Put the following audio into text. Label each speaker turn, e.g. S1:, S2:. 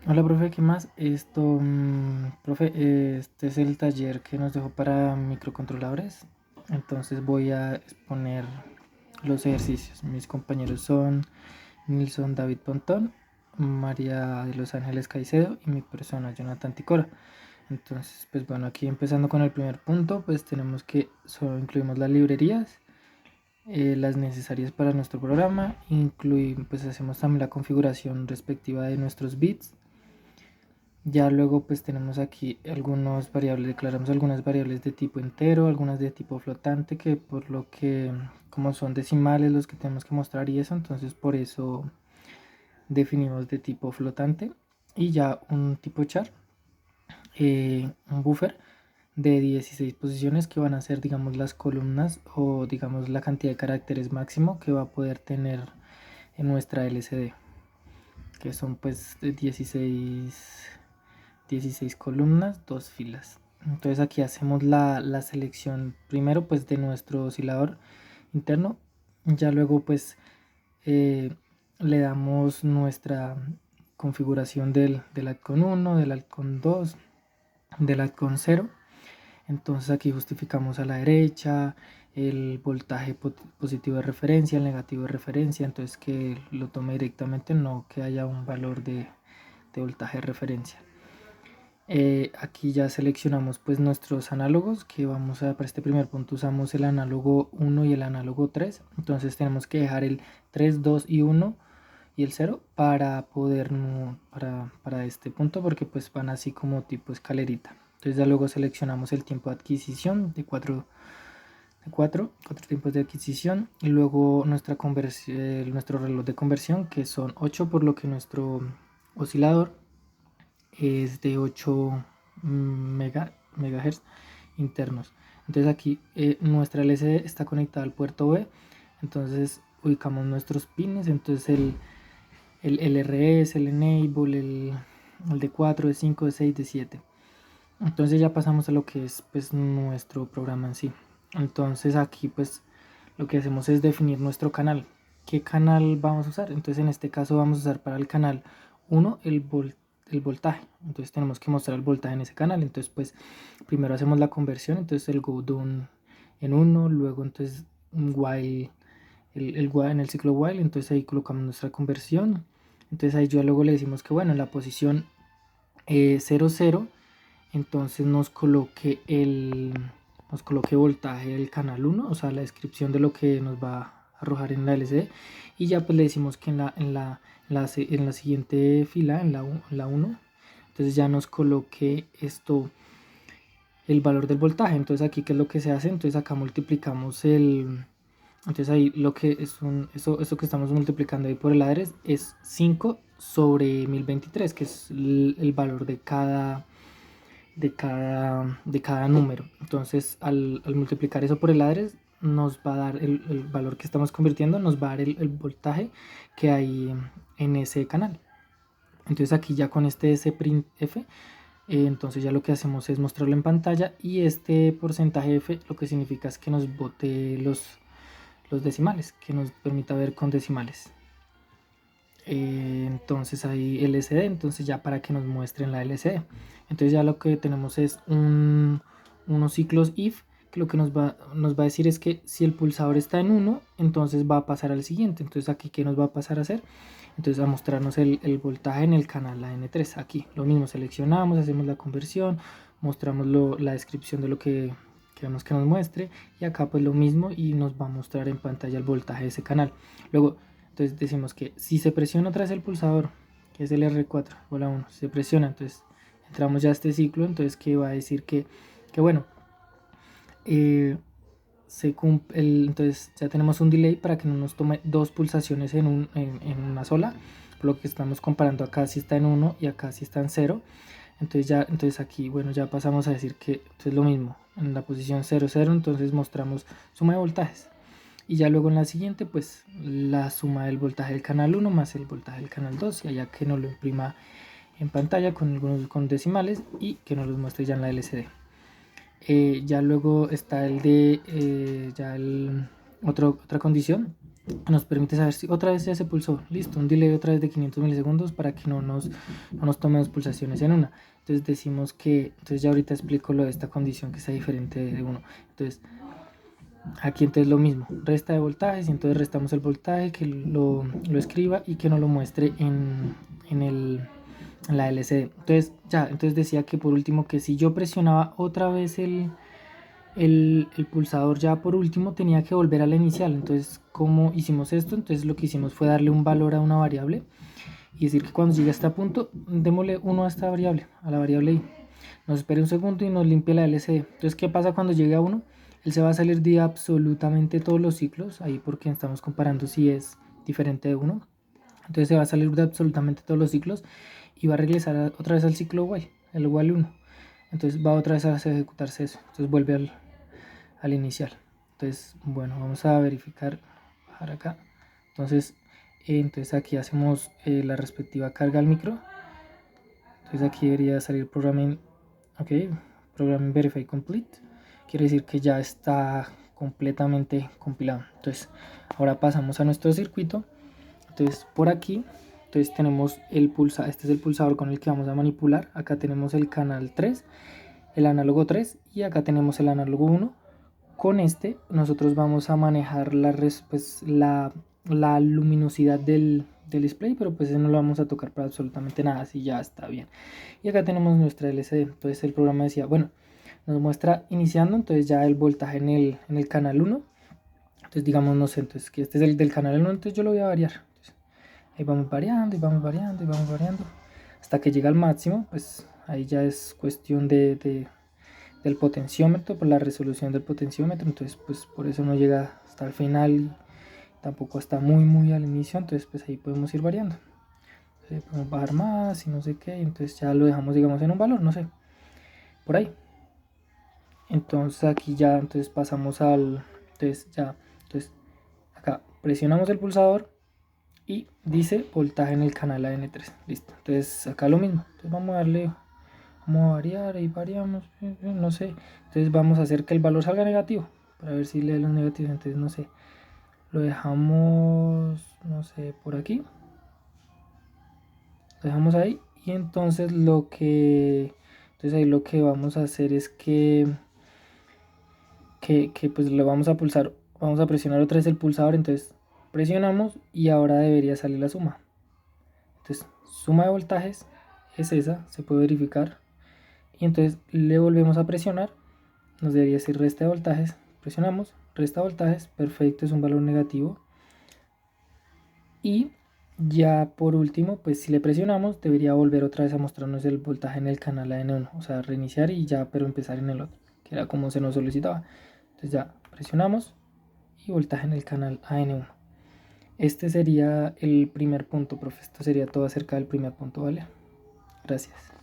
S1: Hola, profe, ¿qué más? Profe, este es el taller que nos dejó para microcontroladores. Entonces voy a exponer los ejercicios. Mis compañeros son Nilson David Pontón, María de los Ángeles Caicedo y mi persona, Jonathan Ticora. Entonces, pues bueno, aquí empezando con el primer punto, pues tenemos que solo incluimos las librerías, las necesarias para nuestro programa. Pues hacemos también la configuración respectiva de nuestros bits. Ya luego pues tenemos aquí algunas variables, declaramos algunas variables de tipo entero, algunas de tipo flotante, que por lo que como son decimales los que tenemos que mostrar y eso, entonces por eso definimos de tipo flotante. Y ya un tipo char, un buffer de 16 posiciones que van a ser, digamos, las columnas o digamos la cantidad de caracteres máximo que va a poder tener en nuestra LCD, que son pues de 16 columnas, 2 filas. Entonces aquí hacemos la selección primero pues de nuestro oscilador interno. Ya luego pues eh, le damos nuestra configuración del ATCON 1, del ATCON 2, del ATCON 0. Entonces aquí justificamos a la derecha el voltaje positivo de referencia, el negativo de referencia, entonces que lo tome directamente, no que haya un valor de voltaje de referencia. Aquí ya seleccionamos pues nuestros análogos, que vamos a, para este primer punto usamos el análogo 1 y el análogo 3. Entonces tenemos que dejar el 3, 2 y 1 y el 0 para poder, para este punto, porque pues van así como tipo escalerita. Entonces ya luego seleccionamos el tiempo de adquisición de 4 tiempos de adquisición, y luego nuestro reloj de conversión, que son 8, por lo que nuestro oscilador es de 8 megahertz internos. Entonces aquí nuestra LCD está conectada al puerto B, entonces ubicamos nuestros pines, entonces el LRS, el Enable, el D4, D5, D6, D7. Entonces ya pasamos a lo que es pues nuestro programa en sí. Entonces aquí pues lo que hacemos es definir nuestro canal. ¿Qué canal vamos a usar? Entonces en este caso vamos a usar para el canal 1 el voltaje. Entonces tenemos que mostrar el voltaje en ese canal. Entonces pues primero hacemos la conversión. Entonces el go down en 1, luego entonces un while, el while en el ciclo while. Entonces ahí colocamos nuestra conversión. Entonces ahí ya luego le decimos que bueno, en la posición 0, 0, entonces nos coloque voltaje del canal 1, o sea, la descripción de lo que nos va a arrojar en la LCD, y ya pues le decimos que en la siguiente fila, en la 1, entonces ya nos coloque el valor del voltaje. Entonces aquí qué es lo que se hace, entonces acá multiplicamos entonces ahí lo que es eso que estamos multiplicando ahí por el address es 5 sobre 1023, que es el valor de cada número. Entonces al multiplicar eso por el address nos va a dar el valor que estamos convirtiendo, nos va a dar el voltaje que hay en ese canal. Entonces aquí ya con este sprintf, entonces ya lo que hacemos es mostrarlo en pantalla, y este porcentaje f lo que significa es que nos bote los decimales, que nos permita ver con decimales. Entonces ahí LCD, entonces ya para que nos muestren la LCD. Entonces ya lo que tenemos es unos ciclos if, que lo que nos va a decir es que si el pulsador está en 1, entonces va a pasar al siguiente. Entonces aquí, ¿qué nos va a pasar a hacer? Entonces a mostrarnos el voltaje en el canal AN3. Aquí lo mismo, seleccionamos, hacemos la conversión, mostramos la descripción de lo que queremos que nos muestre, y acá pues lo mismo, y nos va a mostrar en pantalla el voltaje de ese canal. Luego entonces decimos que si se presiona otra vez el pulsador, que es el R4 o la 1, se presiona, entonces entramos ya a este ciclo. Entonces que va a decir que bueno, eh, entonces ya tenemos un delay para que no nos tome dos pulsaciones en una sola, por lo que estamos comparando acá si está en 1 y acá si está en 0. Entonces aquí, bueno, ya pasamos a decir que es lo mismo en la posición 0, 0. Entonces mostramos suma de voltajes, y ya luego en la siguiente pues la suma del voltaje del canal 1 más el voltaje del canal 2, y allá que nos lo imprima en pantalla con decimales, y que nos los muestre ya en la LCD. Ya luego está ya otra condición, nos permite saber si otra vez ya se pulsó. Listo, un delay otra vez de 500 milisegundos para que no nos tome dos pulsaciones en una. Entonces decimos que, entonces ya ahorita explico lo de esta condición que sea diferente de 1. Entonces aquí entonces lo mismo, resta de voltajes y entonces restamos el voltaje, que lo escriba y que nos lo muestre en la LCD. Entonces decía que por último que si yo presionaba otra vez el pulsador ya por último tenía que volver a la inicial. Entonces, ¿cómo hicimos esto? Entonces lo que hicimos fue darle un valor a una variable y decir que cuando llegue a este punto démosle 1 a esta variable, a la variable i. Nos espere un segundo y nos limpie la LCD. Entonces, ¿qué pasa cuando llegue a 1? Él se va a salir de absolutamente todos los ciclos, ahí porque estamos comparando si es diferente de 1. Entonces se va a salir de absolutamente todos los ciclos y va a regresar otra vez al ciclo while, el while 1. Entonces va otra vez a ejecutarse eso. Entonces vuelve al inicial. Entonces, bueno, vamos a verificar, bajar acá. Entonces aquí hacemos la respectiva carga al micro. Entonces aquí debería salir programming, ok, programming verify complete. Quiere decir que ya está completamente compilado. Entonces ahora pasamos a nuestro circuito. Entonces por aquí, entonces tenemos el pulsador, este es el pulsador con el que vamos a manipular. Acá tenemos el canal 3, el análogo 3 y acá tenemos el análogo 1. Con este nosotros vamos a manejar la luminosidad del display, pero pues eso no lo vamos a tocar para absolutamente nada, así ya está bien. Y acá tenemos nuestra LCD. Entonces el programa decía, bueno, nos muestra iniciando, entonces ya el voltaje en el canal 1. Entonces digamos, no sé, entonces que este es el del canal 1, entonces yo lo voy a variar. Entonces, ahí vamos variando y vamos variando y vamos variando hasta que llega al máximo. Pues ahí ya es cuestión del potenciómetro, por la resolución del potenciómetro. Entonces pues por eso no llega hasta el final y tampoco está muy al inicio. Entonces pues ahí podemos ir variando. Entonces, podemos bajar más y no sé qué. Entonces ya lo dejamos, digamos, en un valor, no sé, por ahí. Entonces aquí ya entonces pasamos entonces acá presionamos el pulsador y dice voltaje en el canal AN3. Listo. Entonces acá lo mismo. Entonces vamos a darle, vamos a variar y variamos, no sé. Entonces vamos a hacer que el valor salga negativo para ver si lee los negativos. Entonces no sé, lo dejamos, no sé, por aquí. Lo dejamos ahí y entonces ahí lo que vamos a hacer es que pues le vamos a pulsar, vamos a presionar otra vez el pulsador. Entonces presionamos y ahora debería salir la suma. Entonces suma de voltajes es esa, se puede verificar. Y entonces le volvemos a presionar, nos debería decir resta de voltajes, presionamos, resta de voltajes, perfecto, es un valor negativo. Y ya por último, pues si le presionamos debería volver otra vez a mostrarnos el voltaje en el canal AN1, o sea, reiniciar y ya, pero empezar en el otro, que era como se nos solicitaba. Entonces ya presionamos y voltaje en el canal AN1. Este sería el primer punto, profe. Esto sería todo acerca del primer punto, ¿vale? Gracias.